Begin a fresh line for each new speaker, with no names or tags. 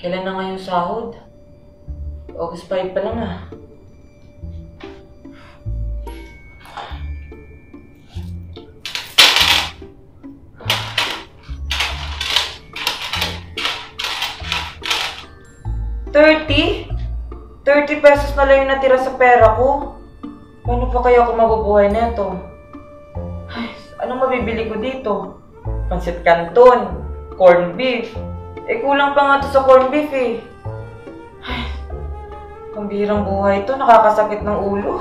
Kailan na nga yung sahod? August 5 pa lang ah. $30 pesos na lang yung natira sa pera ko. Paano pa kaya ako mabubuhay neto? Ay, anong mabibili ko dito? Pansit Canton, corned beef. Kulang pa nga to sa corned beef eh. Ay, pambihirang buhay to, nakakasakit ng ulo.